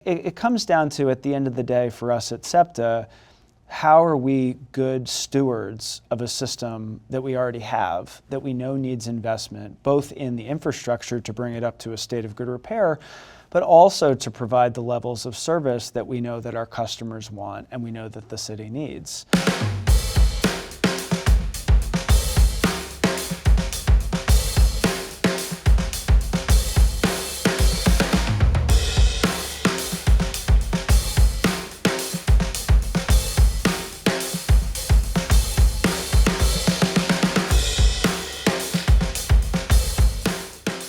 It comes down to, at the end of the day, for us at SEPTA, how are we good stewards of a system that we already have, that we know needs investment, both in the infrastructure to bring it up to a state of good repair, but also to provide the levels of service that we know that our customers want and we know that the city needs.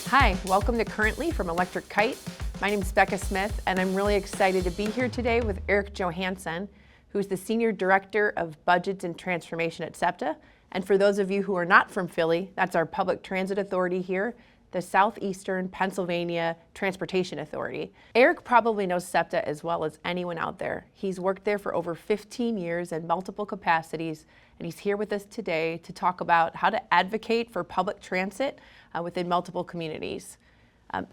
Hi, welcome to Currently from Electric Kite. My name is Becca Smith, and I'm really excited to be here today with Erik Johanson, who's the Senior Director of Budgets and Transformation at SEPTA. And for those of you who are not from Philly, that's our public transit authority here, the Southeastern Pennsylvania Transportation Authority. Erik probably knows SEPTA as well as anyone out there. He's worked there for over 15 years in multiple capacities, and he's here with us today to talk about how to advocate for public transit within multiple communities.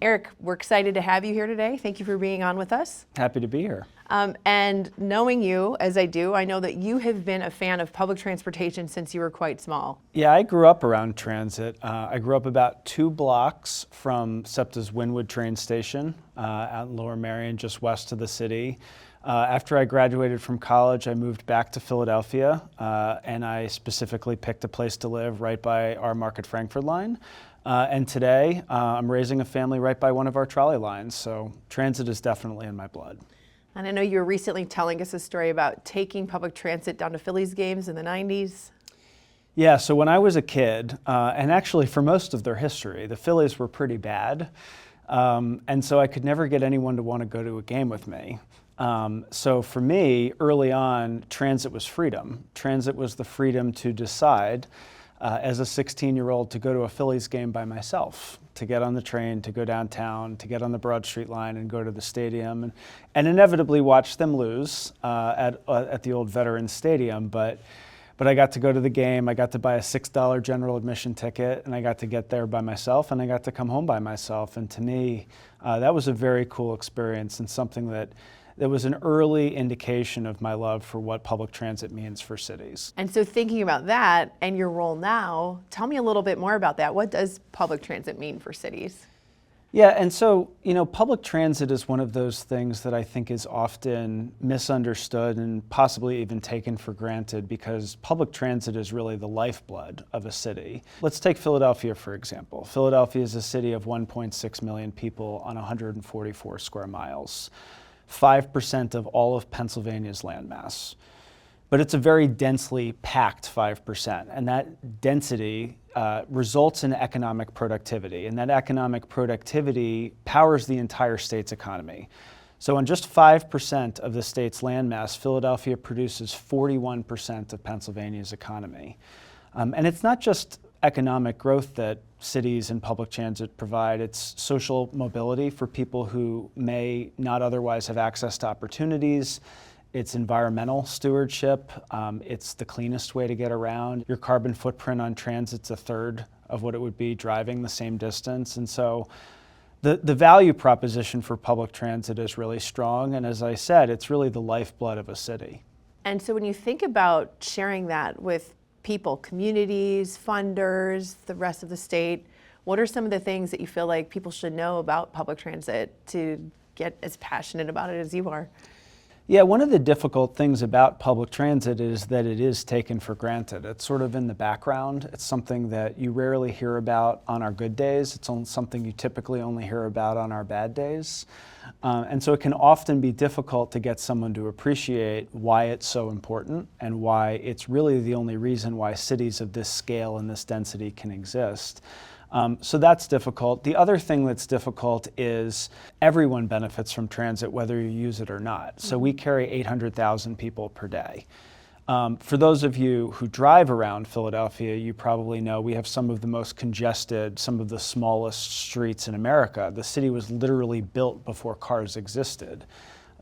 Erik, we're excited to have you here today. Thank you for being on with us. Happy to be here. And knowing you, as I do, I know that you have been a fan of public transportation since you were quite small. Yeah, I grew up around transit. I grew up about 2 blocks from SEPTA's Wynwood train station out in Lower Merion, just west of the city. After I graduated from college, I moved back to Philadelphia, and I specifically picked a place to live right by our Market-Frankford line. And today, I'm raising a family right by one of our trolley lines, so transit is definitely in my blood. And I know you were recently telling us a story about taking public transit down to Phillies games in the 90s. Yeah, so when I was a kid, and actually for most of their history, the Phillies were pretty bad. And so I could never get anyone to want to go to a game with me. So for me, early on, transit was freedom. Transit was the freedom to decide as a 16-year-old to go to a Phillies game by myself, to get on the train, to go downtown, to get on the Broad Street line and go to the stadium, and inevitably watch them lose at the old Veterans Stadium. But I got to go to the game, I got to buy a $6 general admission ticket, and I got to get there by myself, and I got to come home by myself. And to me, that was a very cool experience and something that was an early indication of my love for what public transit means for cities. And so thinking about that and your role now, tell me a little bit more about that. What does public transit mean for cities? Yeah, and so, public transit is one of those things that I think is often misunderstood and possibly even taken for granted, because public transit is really the lifeblood of a city. Let's take Philadelphia, for example. Philadelphia is a city of 1.6 million people on 144 square miles. 5% of all of Pennsylvania's landmass. But it's a very densely packed 5%, and that density results in economic productivity, and that economic productivity powers the entire state's economy. So on just 5% of the state's landmass, Philadelphia produces 41% of Pennsylvania's economy. And it's not just economic growth that cities and public transit provide. It's social mobility for people who may not otherwise have access to opportunities. It's environmental stewardship. It's the cleanest way to get around. Your carbon footprint on transit's a third of what it would be driving the same distance. And so the value proposition for public transit is really strong. And as I said, it's really the lifeblood of a city. And so when you think about sharing that with people, communities, funders, the rest of the state, what are some of the things that you feel like people should know about public transit to get as passionate about it as you are? Yeah, one of the difficult things about public transit is that it is taken for granted. It's sort of in the background. It's something that you rarely hear about on our good days. It's something you typically only hear about on our bad days. And so it can often be difficult to get someone to appreciate why it's so important and why it's really the only reason why cities of this scale and this density can exist. So that's difficult. The other thing that's difficult is everyone benefits from transit, whether you use it or not. So we carry 800,000 people per day. For those of you who drive around Philadelphia, you probably know we have some of the most congested, some of the smallest streets in America. The city was literally built before cars existed.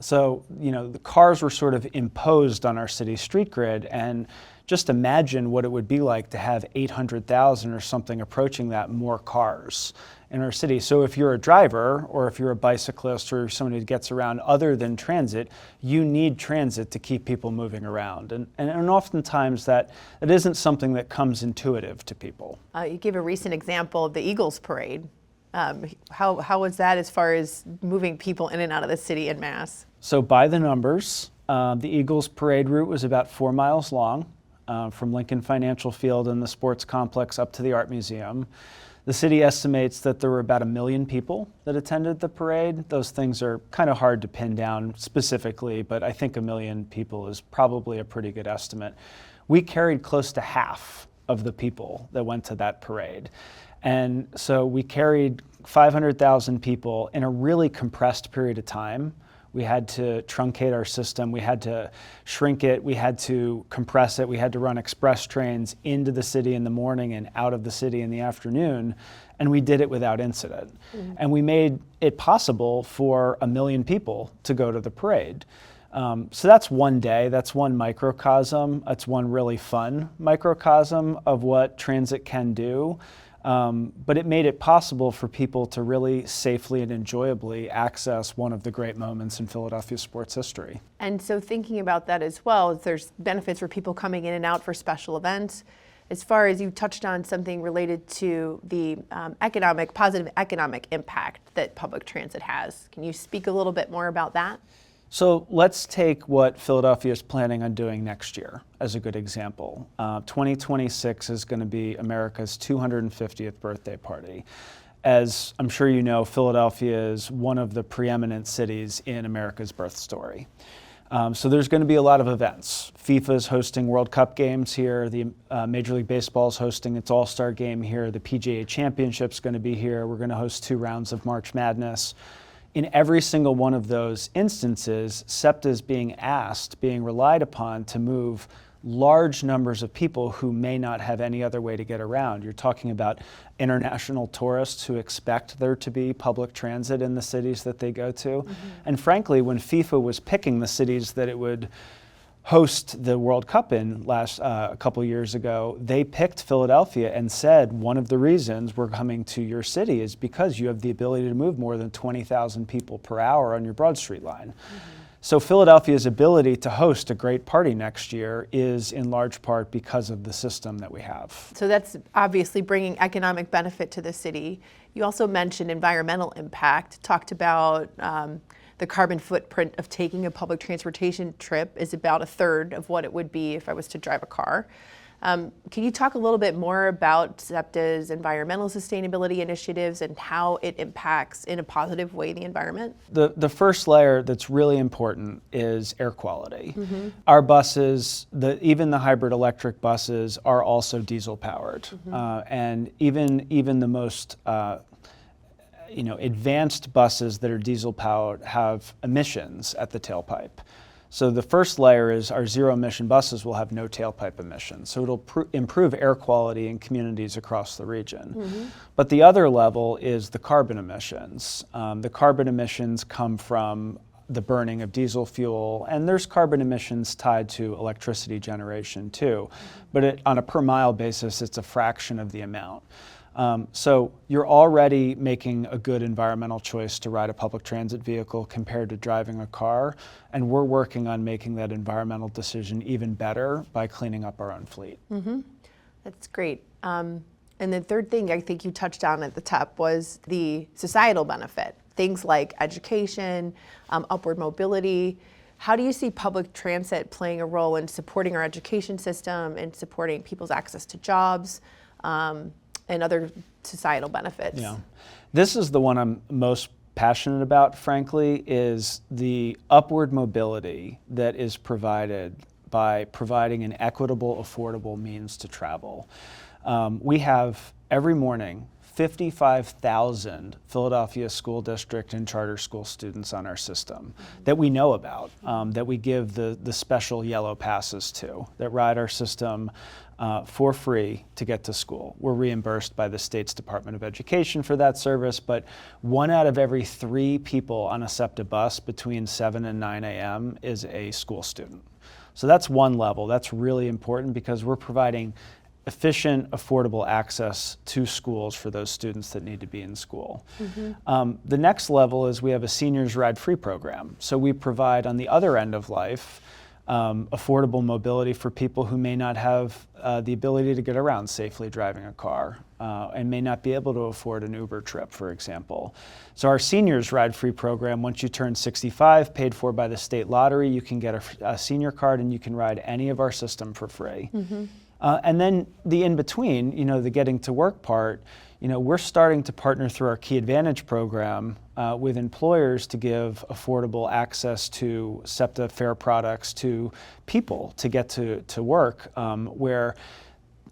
So, the cars were sort of imposed on our city street grid, and just imagine what it would be like to have 800,000 or something approaching that more cars in our city. So if you're a driver, or if you're a bicyclist, or somebody who gets around other than transit, you need transit to keep people moving around. And oftentimes that isn't something that comes intuitive to people. You gave a recent example of the Eagles Parade. How was that as far as moving people in and out of the city en masse? So by the numbers, the Eagles Parade route was about 4 miles long, from Lincoln Financial Field and the sports complex up to the Art Museum. The city estimates that there were about 1 million people that attended the parade. Those things are kind of hard to pin down specifically, but I think 1 million people is probably a pretty good estimate. We carried close to half of the people that went to that parade. And so we carried 500,000 people in a really compressed period of time. We had to truncate our system, we had to shrink it, we had to compress it, we had to run express trains into the city in the morning and out of the city in the afternoon, and we did it without incident. Mm-hmm. And we made it possible for 1 million people to go to the parade. So that's one day, that's one microcosm, that's one really fun microcosm of what transit can do. But it made it possible for people to really safely and enjoyably access one of the great moments in Philadelphia sports history. And so thinking about that as well, there's benefits for people coming in and out for special events. As far as you touched on something related to the positive economic impact that public transit has. Can you speak a little bit more about that? So let's take what Philadelphia is planning on doing next year as a good example. 2026 is going to be America's 250th birthday party. As I'm sure you know, Philadelphia is one of the preeminent cities in America's birth story. So there's going to be a lot of events. FIFA is hosting World Cup games here. The Major League Baseball is hosting its All-Star game here. The PGA Championship is going to be here. We're going to host 2 rounds of March Madness. In every single one of those instances, SEPTA is being relied upon to move large numbers of people who may not have any other way to get around. You're talking about international tourists who expect there to be public transit in the cities that they go to. Mm-hmm. And frankly, when FIFA was picking the cities that it would host the World Cup in a couple years ago, they picked Philadelphia and said one of the reasons we're coming to your city is because you have the ability to move more than 20,000 people per hour on your Broad Street line. Mm-hmm. So Philadelphia's ability to host a great party next year is in large part because of the system that we have. So that's obviously bringing economic benefit to the city. You also mentioned environmental impact, talked about the carbon footprint of taking a public transportation trip is about 1/3 of what it would be if I was to drive a car. Can you talk a little bit more about SEPTA's environmental sustainability initiatives and how it impacts in a positive way the environment? The first layer that's really important is air quality. Mm-hmm. Our buses, even the hybrid electric buses, are also diesel powered. Mm-hmm. And even the most advanced buses that are diesel powered have emissions at the tailpipe. So the first layer is our zero emission buses will have no tailpipe emissions. So it'll improve air quality in communities across the region. Mm-hmm. But the other level is the carbon emissions. The carbon emissions come from the burning of diesel fuel, and there's carbon emissions tied to electricity generation too. But on a per mile basis, it's a fraction of the amount. So you're already making a good environmental choice to ride a public transit vehicle compared to driving a car, and we're working on making that environmental decision even better by cleaning up our own fleet. Mm-hmm. That's great. And the third thing I think you touched on at the top was the societal benefit, things like education, upward mobility. How do you see public transit playing a role in supporting our education system and supporting people's access to jobs? And other societal benefits? Yeah, this is the one I'm most passionate about, frankly, is the upward mobility that is provided by providing an equitable, affordable means to travel. We have every morning 55,000 Philadelphia school district and charter school students on our system that we know about, that we give the special yellow passes to, that ride our system for free to get to school. We're reimbursed by the state's Department of Education for that service, but 1 out of every 3 people on a SEPTA bus between 7 and 9 a.m. is a school student. So that's one level. That's really important because we're providing efficient, affordable access to schools for those students that need to be in school. The next level is we have a seniors ride-free program. So we provide on the other end of life affordable mobility for people who may not have the ability to get around safely driving a car and may not be able to afford an Uber trip, for example. So our seniors ride-free program, once you turn 65, paid for by the state lottery, you can get a senior card and you can ride any of our system for free. And then the in-between, the getting to work part, we're starting to partner through our Key Advantage program with employers to give affordable access to SEPTA fare products to people to get to work, where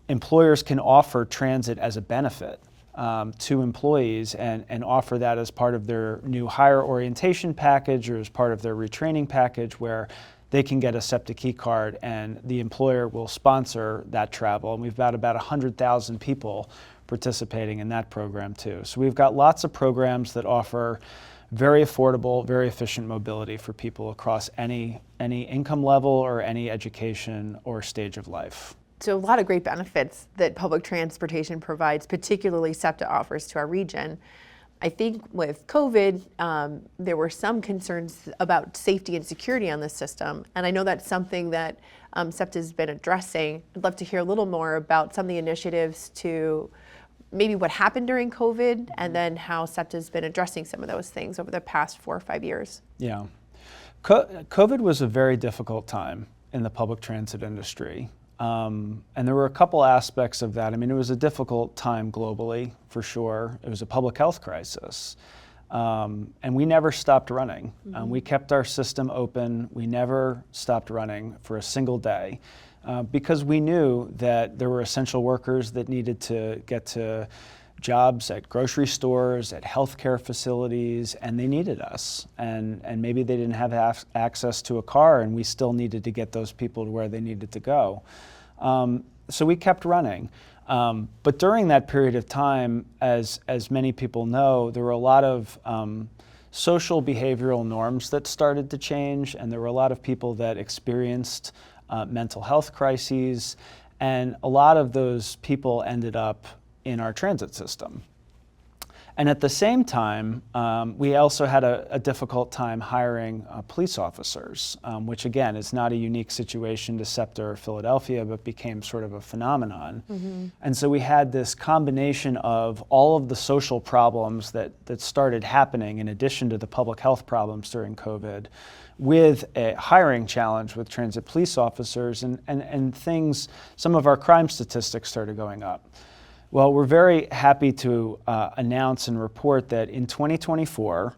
employers can offer transit as a benefit to employees and offer that as part of their new hire orientation package or as part of their retraining package, where they can get a SEPTA key card and the employer will sponsor that travel. And we've got about 100,000 people participating in that program too. So we've got lots of programs that offer very affordable, very efficient mobility for people across any income level or any education or stage of life. So a lot of great benefits that public transportation provides, particularly SEPTA offers to our region. I think with COVID, there were some concerns about safety and security on the system, and I know that's something that SEPTA has been addressing. I'd love to hear a little more about some of the initiatives to maybe what happened during COVID and then how SEPTA has been addressing some of those things over the past 4 or 5 years. Yeah. COVID was a very difficult time in the public transit industry. And there were a couple aspects of that. I mean, it was a difficult time globally, for sure. It was a public health crisis. And we never stopped running. We kept our system open. We never stopped running for a single day because we knew that there were essential workers that needed to get to jobs at grocery stores, at healthcare facilities, and they needed us. And maybe they didn't have access to a car, and we still needed to get those people to where they needed to go. So we kept running. But during that period of time, as many people know, there were a lot of social behavioral norms that started to change, and there were a lot of people that experienced mental health crises, and a lot of those people ended up in our transit system. And at the same time, we also had a difficult time hiring police officers, which again is not a unique situation to SEPTA or Philadelphia, but became sort of a phenomenon. And so we had this combination of all of the social problems that started happening in addition to the public health problems during COVID, with a hiring challenge with transit police officers, and things, some of our crime statistics started going up. Well, we're very happy to announce and report that in 2024,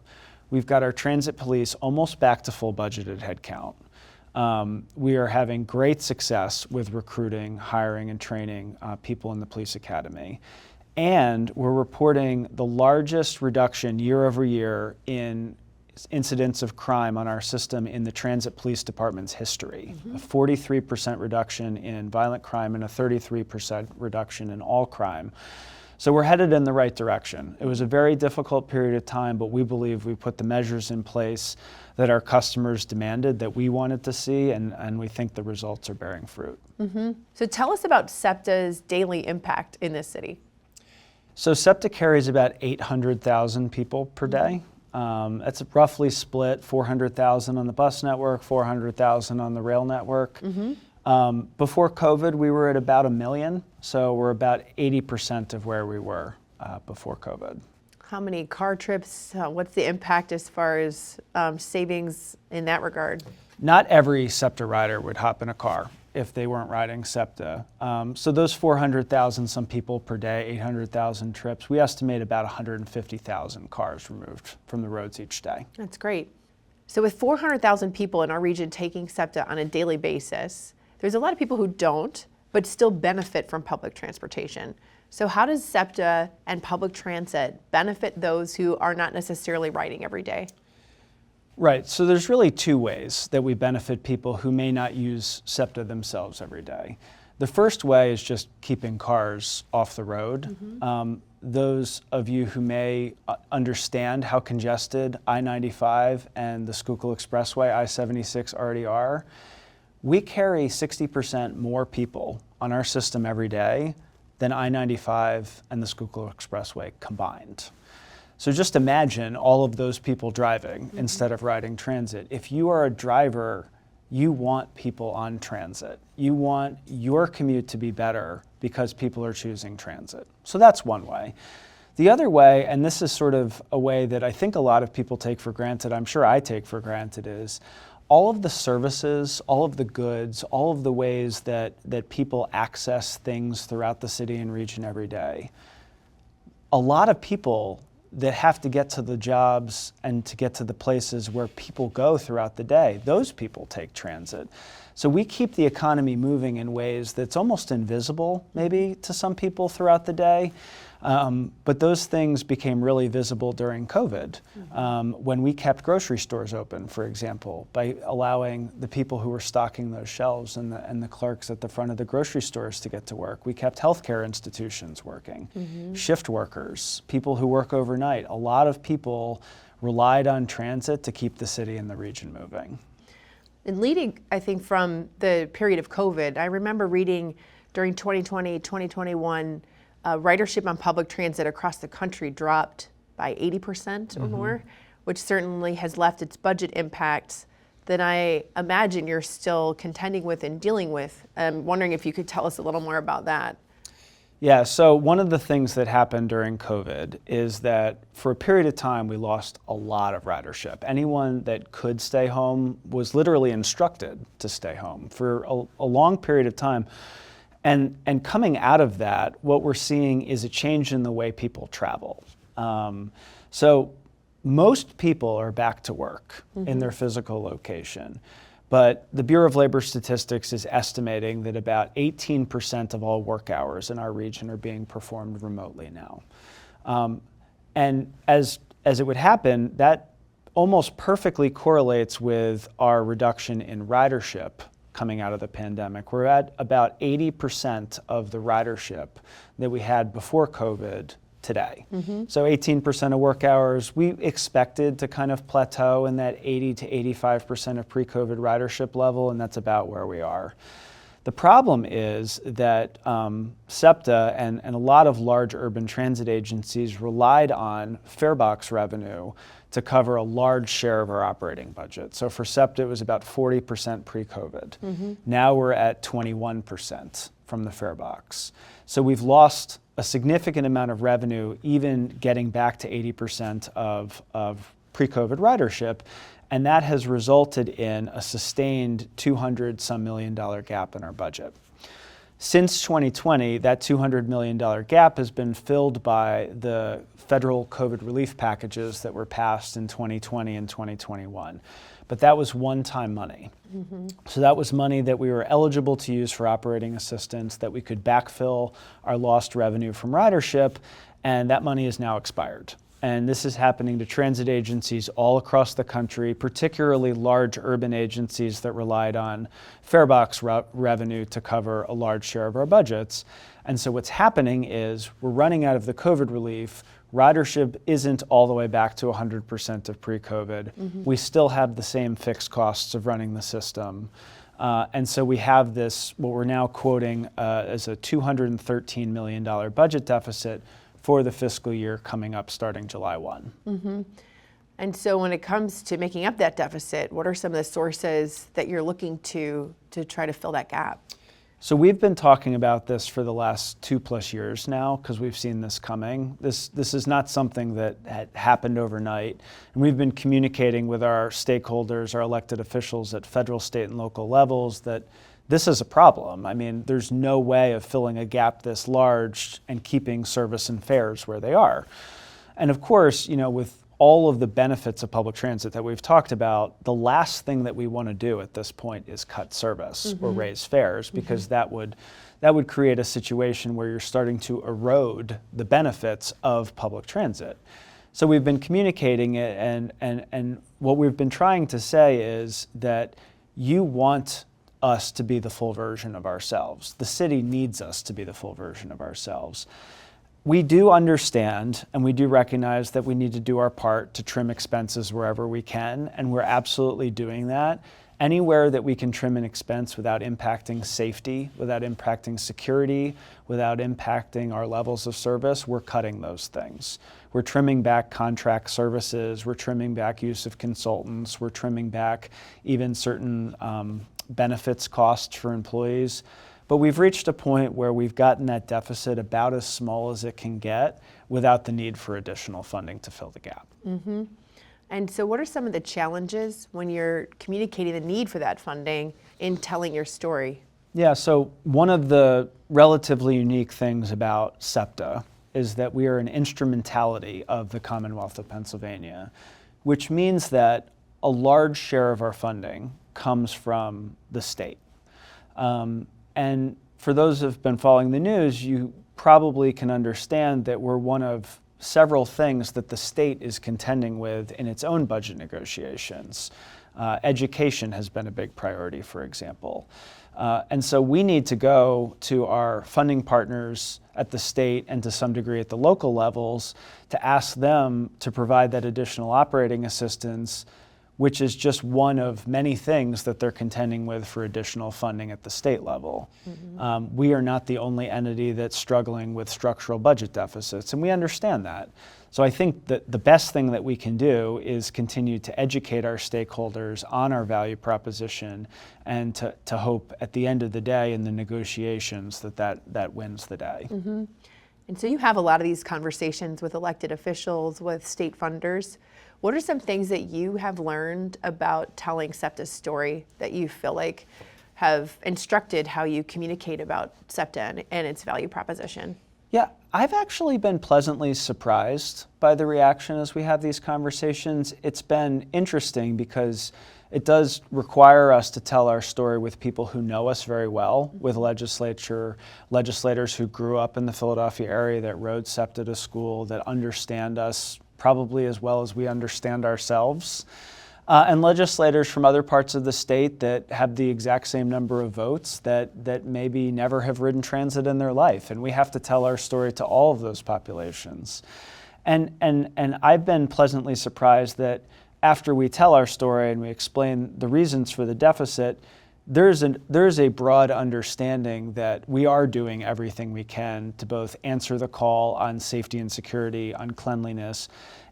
we've got our transit police almost back to full budgeted headcount. We are having great success with recruiting, hiring, and training people in the police academy. And we're reporting the largest reduction year over year in incidents of crime on our system in the transit police department's history. A 43% reduction in violent crime and a 33% reduction in all crime. So we're headed in the right direction. It was a very difficult period of time, but we believe we put the measures in place that our customers demanded, that we wanted to see, and we think the results are bearing fruit. So tell us about SEPTA's daily impact in this city. So SEPTA carries about 800,000 people per day. That's roughly split, 400,000 on the bus network, 400,000 on the rail network. Before COVID, we were at about 1 million, so we're about 80% of where we were before COVID. How many car trips? What's the impact as far as savings in that regard? Not every SEPTA rider would hop in a car if they weren't riding SEPTA. So those 400,000 some people per day, 800,000 trips, we estimate about 150,000 cars removed from the roads each day. That's great. So with 400,000 people in our region taking SEPTA on a daily basis, there's a lot of people who don't, but still benefit from public transportation. So how does SEPTA and public transit benefit those who are not necessarily riding every day? Right, so there's really two ways that we benefit people who may not use SEPTA themselves every day. The first way is just keeping cars off the road. Those of you who may understand how congested I-95 and the Schuylkill Expressway, I-76 already are, we carry 60% more people on our system every day than I-95 and the Schuylkill Expressway combined. So just imagine all of those people driving instead of riding transit. If you are a driver, you want people on transit. You want your commute to be better because people are choosing transit. So that's one way. The other way, and this is sort of a way that I think a lot of people take for granted, I'm sure I take for granted, is all of the services, all of the goods, all of the ways that people access things throughout the city and region every day. A lot of people that have to get to the jobs and to get to the places where people go throughout the day, those people take transit. So we keep the economy moving in ways that's almost invisible, maybe, to some people throughout the day. But those things became really visible during COVID, when we kept grocery stores open, for example, by allowing the people who were stocking those shelves and the clerks at the front of the grocery stores to get to work. We kept healthcare institutions working, shift workers, people who work overnight. A lot of people relied on transit to keep the city and the region moving. And leading, I think, from the period of COVID, I remember reading during 2020, 2021, ridership on public transit across the country dropped by 80% or more, which certainly has left its budget impacts that I imagine you're still contending with and dealing with. I'm wondering if you could tell us a little more about that. Yeah, so one of the things that happened during COVID is that for a period of time, we lost a lot of ridership. Anyone that could stay home was literally instructed to stay home for a long period of time. And coming out of that, what we're seeing is a change in the way people travel. So most people are back to work in their physical location. But the Bureau of Labor Statistics is estimating that about 18% of all work hours in our region are being performed remotely now. And as it would happen, that almost perfectly correlates with our reduction in ridership coming out of the pandemic. We're at about 80% of the ridership that we had before COVID today. So 18% of work hours, we expected to kind of plateau in that 80 to 85% of pre-COVID ridership level, and that's about where we are. The problem is that SEPTA and a lot of large urban transit agencies relied on fare box revenue to cover a large share of our operating budget. So for SEPTA, it was about 40% pre-COVID. Now we're at 21% from the fare box. So we've lost a significant amount of revenue, even getting back to 80% of pre-COVID ridership. And that has resulted in a sustained $200-some million gap in our budget. Since 2020, that $200 million gap has been filled by the federal COVID relief packages that were passed in 2020 and 2021. But that was one-time money. So that was money that we were eligible to use for operating assistance, that we could backfill our lost revenue from ridership, and that money is now expired. And this is happening to transit agencies all across the country, particularly large urban agencies that relied on fare box revenue to cover a large share of our budgets. And so what's happening is we're running out of the COVID relief. Ridership isn't all the way back to 100% of pre-COVID. We still have the same fixed costs of running the system. And so we have this, what we're now quoting as a $213 million budget deficit for the fiscal year coming up starting July 1. And so when it comes to making up that deficit, what are some of the sources that you're looking to try to fill that gap? So we've been talking about this for the last 2+ years now because we've seen this coming. This is not something that had happened overnight. And we've been communicating with our stakeholders, our elected officials at federal, state, and local levels that this is a problem. I mean, there's no way of filling a gap this large and keeping service and fares where they are. And of course, you know, with all of the benefits of public transit that we've talked about, the last thing that we want to do at this point is cut service or raise fares, because that would create a situation where you're starting to erode the benefits of public transit. So we've been communicating it, and what we've been trying to say is that you want us to be the full version of ourselves. The city needs us to be the full version of ourselves. We do understand and we do recognize that we need to do our part to trim expenses wherever we can, and we're absolutely doing that. Anywhere that we can trim an expense without impacting safety, without impacting security, without impacting our levels of service, we're cutting those things. We're trimming back contract services, we're trimming back use of consultants, we're trimming back even certain benefits costs for employees. But we've reached a point where we've gotten that deficit about as small as it can get without the need for additional funding to fill the gap. Mm-hmm. And so what are some of the challenges when you're communicating the need for that funding in telling your story? Yeah, so one of the relatively unique things about SEPTA is that we are an instrumentality of the Commonwealth of Pennsylvania, which means that a large share of our funding comes from the state. And for those who have been following the news, you probably can understand that we're one of several things that the state is contending with in its own budget negotiations. Education has been a big priority, for example. And so we need to go to our funding partners at the state and to some degree at the local levels to ask them to provide that additional operating assistance, which is just one of many things that they're contending with for additional funding at the state level. Mm-hmm. We are not the only entity that's struggling with structural budget deficits, and we understand that. So I think that the best thing that we can do is continue to educate our stakeholders on our value proposition, and to hope at the end of the day in the negotiations that wins the day. Mm-hmm. And so you have a lot of these conversations with elected officials, with state funders. What are some things that you have learned about telling SEPTA's story that you feel like have instructed how you communicate about SEPTA and its value proposition? Yeah, I've actually been pleasantly surprised by the reaction as we have these conversations. It's been interesting because it does require us to tell our story with people who know us very well, with legislators who grew up in the Philadelphia area, that rode SEPTA to school, that understand us probably as well as we understand ourselves, and legislators from other parts of the state that have the exact same number of votes that maybe never have ridden transit in their life. And we have to tell our story to all of those populations. And I've been pleasantly surprised that after we tell our story and we explain the reasons for the deficit, there's a broad understanding that we are doing everything we can to both answer the call on safety and security, on cleanliness,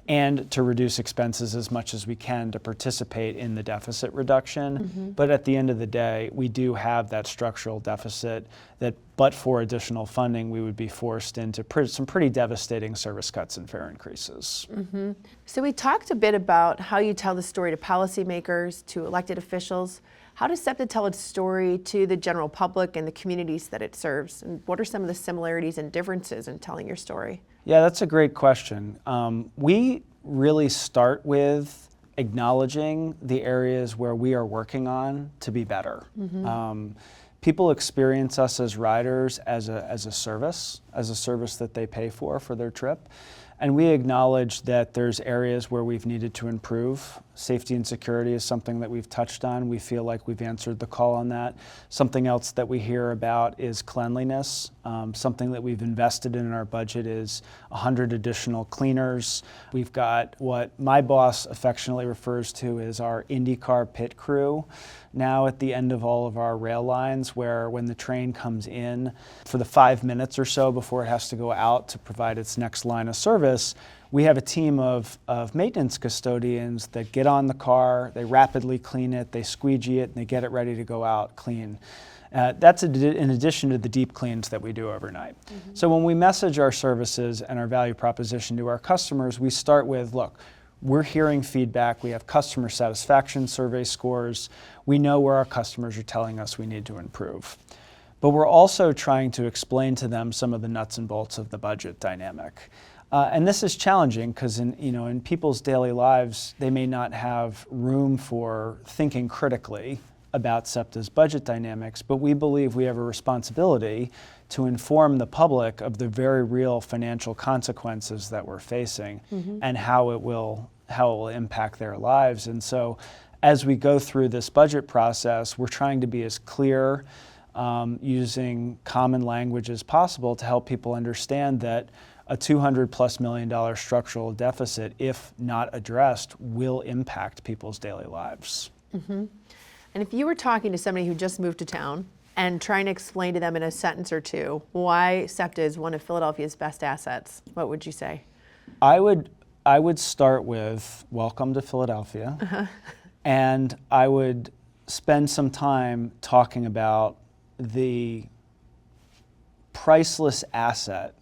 and to reduce expenses as much as we can to participate in the deficit reduction. Mm-hmm. But at the end of the day, we do have that structural deficit that, but for additional funding, we would be forced into some pretty devastating service cuts and fare increases. Mm-hmm. So we talked a bit about how you tell the story to policymakers, to elected officials. How does SEPTA tell its story to the general public and the communities that it serves? And what are some of the similarities and differences in telling your story? Yeah, that's a great question. We really start with acknowledging the areas where we are working on to be better. Mm-hmm. People experience us as riders as a service that they pay for their trip. And we acknowledge that there's areas where we've needed to improve. Safety and security is something that we've touched on. We feel like we've answered the call on that. Something else that we hear about is cleanliness. Something that we've invested in our budget is 100 additional cleaners. We've got what my boss affectionately refers to as our IndyCar pit crew now at the end of all of our rail lines, where when the train comes in for the 5 minutes or so before it has to go out to provide its next line of service, we have a team of maintenance custodians that get on the car, they rapidly clean it, they squeegee it, and they get it ready to go out clean. That's in addition to the deep cleans that we do overnight. Mm-hmm. So when we message our services and our value proposition to our customers, we start with, look, we're hearing feedback, we have customer satisfaction survey scores, we know where our customers are telling us we need to improve. But we're also trying to explain to them some of the nuts and bolts of the budget dynamic. And this is challenging because in people's daily lives, they may not have room for thinking critically about SEPTA's budget dynamics, but we believe we have a responsibility to inform the public of the very real financial consequences that we're facing and how it will impact their lives. And so as we go through this budget process, we're trying to be as clear, using common language as possible to help people understand that a $200+ million structural deficit, if not addressed, will impact people's daily lives. And if you were talking to somebody who just moved to town and trying to explain to them in a sentence or two why SEPTA is one of Philadelphia's best assets, what would you say? I would start with welcome to Philadelphia, and I would spend some time talking about the priceless asset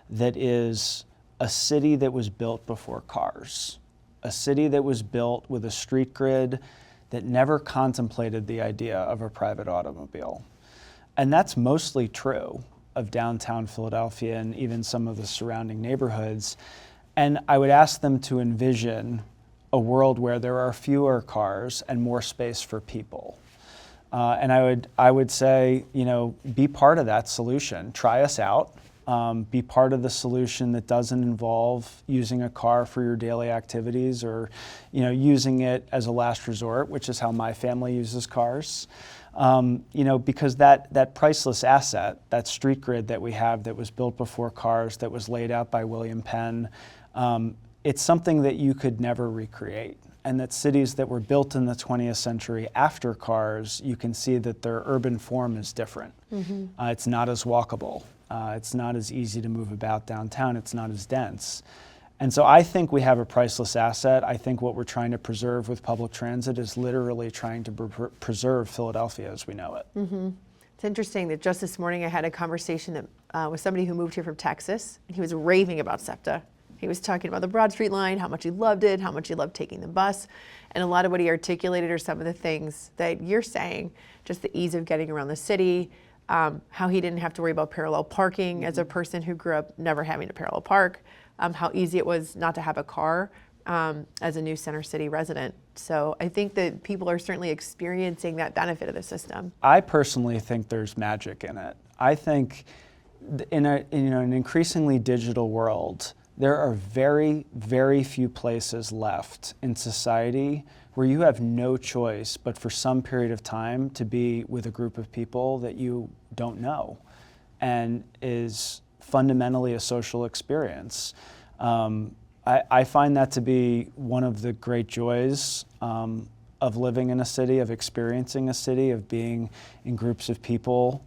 that is a city that was built before cars, a city that was built with a street grid that never contemplated the idea of a private automobile. And that's mostly true of downtown Philadelphia and even some of the surrounding neighborhoods. And I would ask them to envision a world where there are fewer cars and more space for people. And I would say, be part of that solution. Try us out. Be part of the solution that doesn't involve using a car for your daily activities or, using it as a last resort, which is how my family uses cars. Because that priceless asset, that street grid that we have that was built before cars, that was laid out by William Penn, it's something that you could never recreate. And that cities that were built in the 20th century after cars, you can see that their urban form is different. It's not as walkable. It's not as easy to move about downtown. It's not as dense. And so I think we have a priceless asset. I think what we're trying to preserve with public transit is literally trying to preserve Philadelphia as we know it. It's interesting that just this morning I had a conversation that, with somebody who moved here from Texas, and he was raving about SEPTA. He was talking about the Broad Street line, how much he loved it, how much he loved taking the bus. And a lot of what he articulated are some of the things that you're saying, just the ease of getting around the city, how he didn't have to worry about parallel parking as a person who grew up never having to parallel park, how easy it was not to have a car as a new Center City resident. So I think that people are certainly experiencing that benefit of the system. I personally think there's magic in it. I think in an increasingly digital world, there are very, very few places left in society where you have no choice but for some period of time to be with a group of people that you don't know and is fundamentally a social experience. I find that to be one of the great joys of living in a city, of experiencing a city, of being in groups of people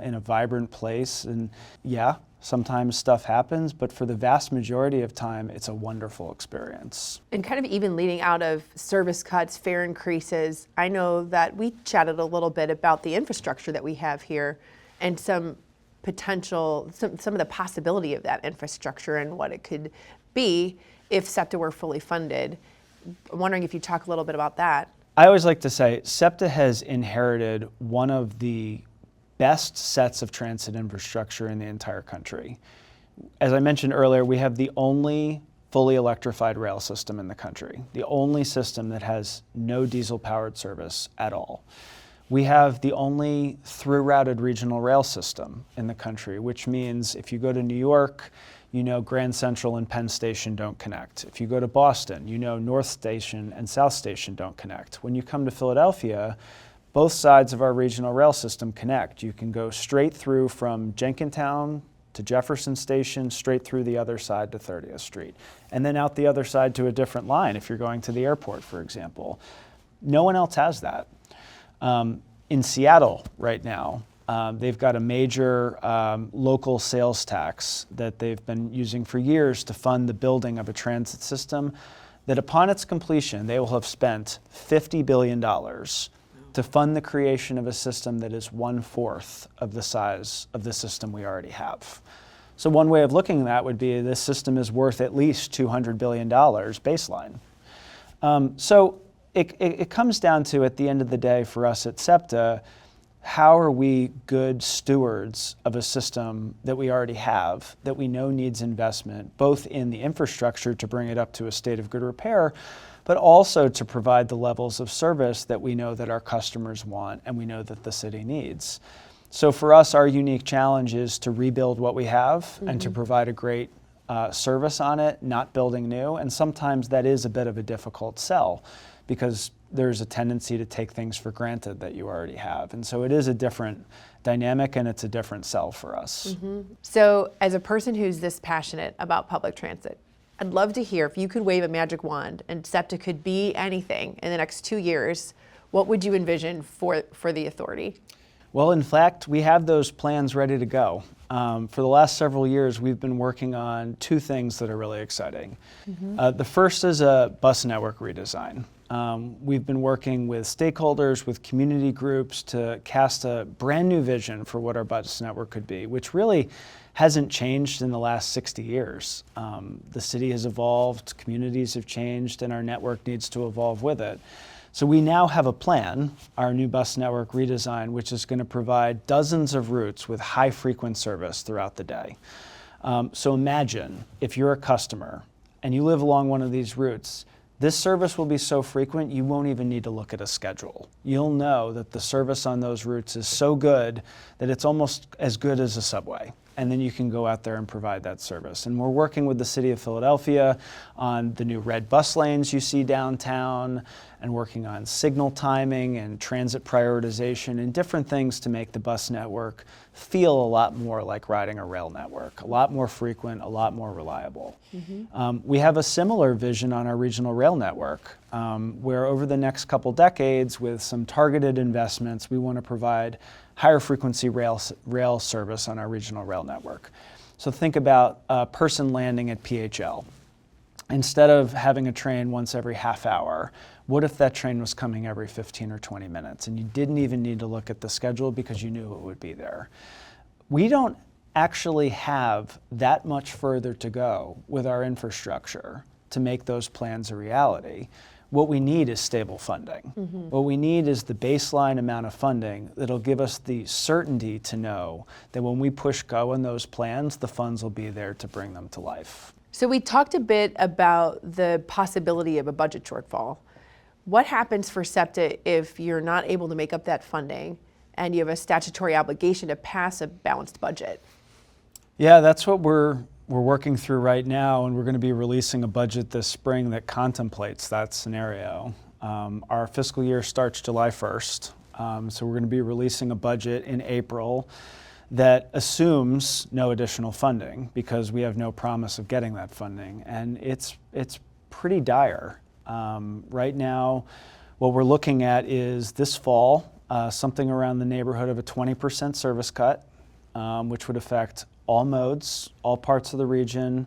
in a vibrant place. And yeah, sometimes stuff happens, but for the vast majority of time, it's a wonderful experience. And kind of even leading out of service cuts, fare increases, I know that we chatted a little bit about the infrastructure that we have here and some potential, some of the possibility of that infrastructure and what it could be if SEPTA were fully funded. I'm wondering if you talk a little bit about that. I always like to say SEPTA has inherited one of the best sets of transit infrastructure in the entire country. As I mentioned earlier, we have the only fully electrified rail system in the country, the only system that has no diesel-powered service at all. We have the only through-routed regional rail system in the country, which means if you go to New York, Grand Central and Penn Station don't connect. If you go to Boston, North Station and South Station don't connect. When you come to Philadelphia, both sides of our regional rail system connect. You can go straight through from Jenkintown to Jefferson Station, straight through the other side to 30th Street, and then out the other side to a different line if you're going to the airport, for example. No one else has that. In Seattle right now, they've got a major local sales tax that they've been using for years to fund the building of a transit system that upon its completion, they will have spent $50 billion to fund the creation of a system that is 1/4 of the size of the system we already have. So one way of looking at that would be this system is worth at least $200 billion baseline. So it comes down to, at the end of the day for us at SEPTA, how are we good stewards of a system that we already have, that we know needs investment, both in the infrastructure to bring it up to a state of good repair, but also to provide the levels of service that we know that our customers want and we know that the city needs. So for us, our unique challenge is to rebuild what we have and to provide a great service on it, not building new. And sometimes that is a bit of a difficult sell because there's a tendency to take things for granted that you already have. And so it is a different dynamic and it's a different sell for us. So as a person who's this passionate about public transit, I'd love to hear if you could wave a magic wand and SEPTA could be anything in the next 2 years, what would you envision for the authority? Well, in fact, we have those plans ready to go. For the last several years, we've been working on two things that are really exciting. The first is a bus network redesign. We've been working with stakeholders, with community groups to cast a brand new vision for what our bus network could be, which really hasn't changed in the last 60 years. The city has evolved, communities have changed, and our network needs to evolve with it. So we now have a plan, our new bus network redesign, which is going to provide dozens of routes with high frequent service throughout the day. So imagine if you're a customer and you live along one of these routes, this service will be so frequent you won't even need to look at a schedule. You'll know that the service on those routes is so good that it's almost as good as a subway. And then you can go out there and provide that service. And we're working with the City of Philadelphia on the new red bus lanes you see downtown, and working on signal timing and transit prioritization and different things to make the bus network feel a lot more like riding a rail network, a lot more frequent, a lot more reliable. We have a similar vision on our regional rail network, where over the next couple decades, with some targeted investments, we want to provide higher frequency rail service on our regional rail network. So think about a person landing at PHL. Instead of having a train once every half hour, what if that train was coming every 15 or 20 minutes and you didn't even need to look at the schedule because you knew it would be there? We don't actually have that much further to go with our infrastructure to make those plans a reality. What we need is stable funding. What we need is the baseline amount of funding that'll give us the certainty to know that when we push go on those plans, the funds will be there to bring them to life. So we talked a bit about the possibility of a budget shortfall. What happens for SEPTA if you're not able to make up that funding and you have a statutory obligation to pass a balanced budget? Yeah, that's what we're working through right now, and we're going to be releasing a budget this spring that contemplates that scenario. Our fiscal year starts July 1st, so we're going to be releasing a budget in April that assumes no additional funding because we have no promise of getting that funding, and it's pretty dire. Right now, what we're looking at is this fall, something around the neighborhood of a 20% service cut, which would affect all modes, all parts of the region,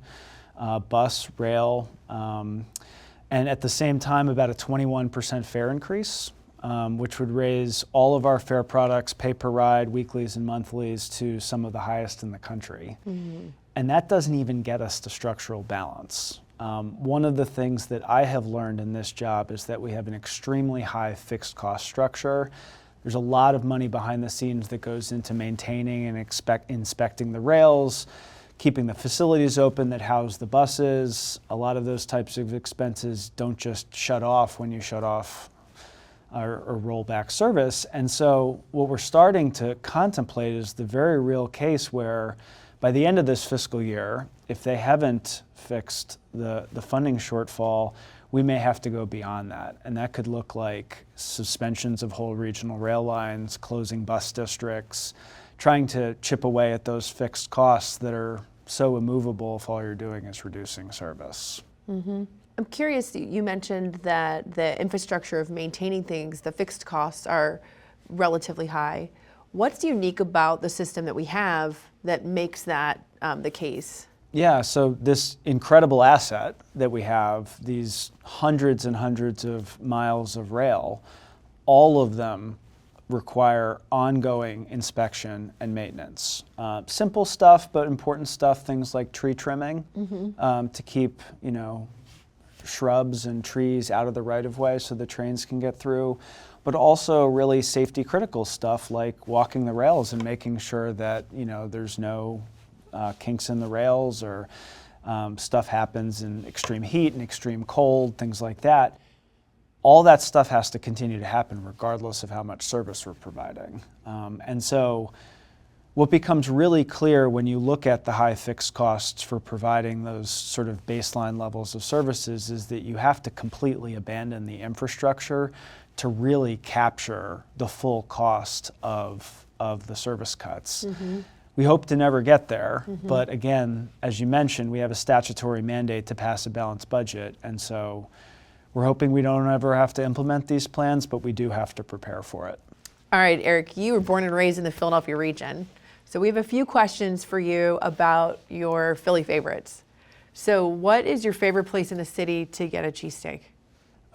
bus, rail, and at the same time about a 21% fare increase, which would raise all of our fare products, pay per ride, weeklies and monthlies, to some of the highest in the country. And that doesn't even get us to structural balance. One of the things that I have learned in this job is that we have an extremely high fixed cost structure. There's a lot of money behind the scenes that goes into maintaining and inspecting the rails, keeping the facilities open that house the buses. A lot of those types of expenses don't just shut off when you shut off or roll back service. And so what we're starting to contemplate is the very real case where by the end of this fiscal year, if they haven't fixed the funding shortfall, we may have to go beyond that. And that could look like suspensions of whole regional rail lines, closing bus districts, trying to chip away at those fixed costs that are so immovable if all you're doing is reducing service. I'm curious, you mentioned that the infrastructure of maintaining things, the fixed costs are relatively high. What's unique about the system that we have that makes that the case? Yeah, so this incredible asset that we have, these hundreds and hundreds of miles of rail, all of them require ongoing inspection and maintenance. Simple stuff, but important stuff, things like tree trimming to keep, shrubs and trees out of the right-of-way so the trains can get through, but also really safety critical stuff like walking the rails and making sure that, there's no kinks in the rails or stuff happens in extreme heat and extreme cold, things like that. All that stuff has to continue to happen regardless of how much service we're providing. And so what becomes really clear when you look at the high fixed costs for providing those sort of baseline levels of services is that you have to completely abandon the infrastructure to really capture the full cost of the service cuts. Mm-hmm. We hope to never get there, but again, as you mentioned, we have a statutory mandate to pass a balanced budget, and so we're hoping we don't ever have to implement these plans, but we do have to prepare for it. All right, Erik, you were born and raised in the Philadelphia region. So we have a few questions for you about your Philly favorites. So what is your favorite place in the city to get a cheesesteak?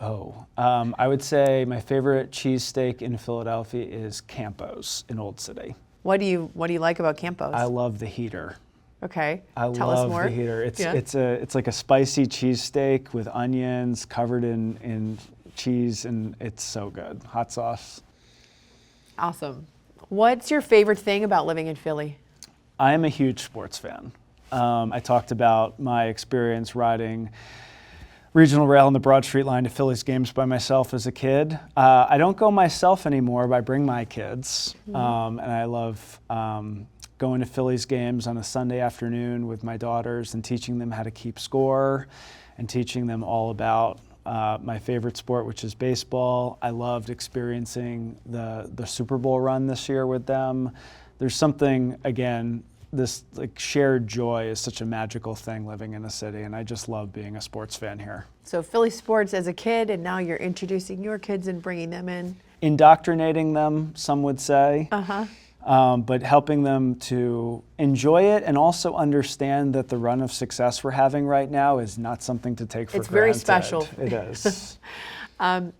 I would say my favorite cheesesteak in Philadelphia is Campo's in Old City. What do you like about Campos? I love the heater. Okay, Tell us love more. the heater. It's like a spicy cheesesteak with onions covered in cheese, and it's so good. Hot sauce. Awesome. What's your favorite thing about living in Philly? I am a huge sports fan. I talked about my experience riding regional rail on the Broad Street line to Phillies games by myself as a kid. I don't go myself anymore, but I bring my kids. And I love going to Phillies games on a Sunday afternoon with my daughters and teaching them how to keep score and teaching them all about my favorite sport, which is baseball. I loved experiencing the Super Bowl run this year with them. There's something, again, this like shared joy is such a magical thing living in a city, and I just love being a sports fan here. So Philly sports as a kid, and now you're introducing your kids and bringing them in. Indoctrinating them, some would say. But helping them to enjoy it and also understand that the run of success we're having right now is not something to take for granted. It's very special. It is.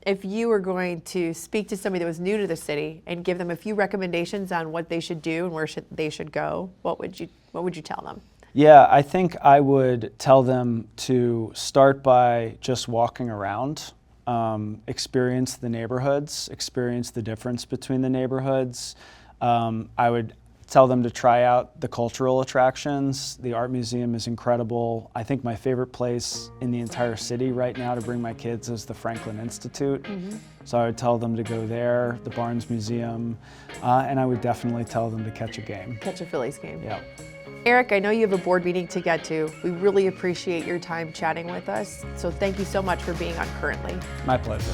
If you were going to speak to somebody that was new to the city and give them a few recommendations on what they should do and where they should go, what would you tell them? Yeah, I think I would tell them to start by just walking around, experience the neighborhoods, experience the difference between the neighborhoods. I would tell them to try out the cultural attractions. The art museum is incredible. I think my favorite place in the entire city right now to bring my kids is the Franklin Institute. So I would tell them to go there, the Barnes Museum, and I would definitely tell them to catch a game. Catch a Phillies game. Yeah. Erik, I know you have a board meeting to get to. We really appreciate your time chatting with us. So thank you so much for being on Currently. My pleasure.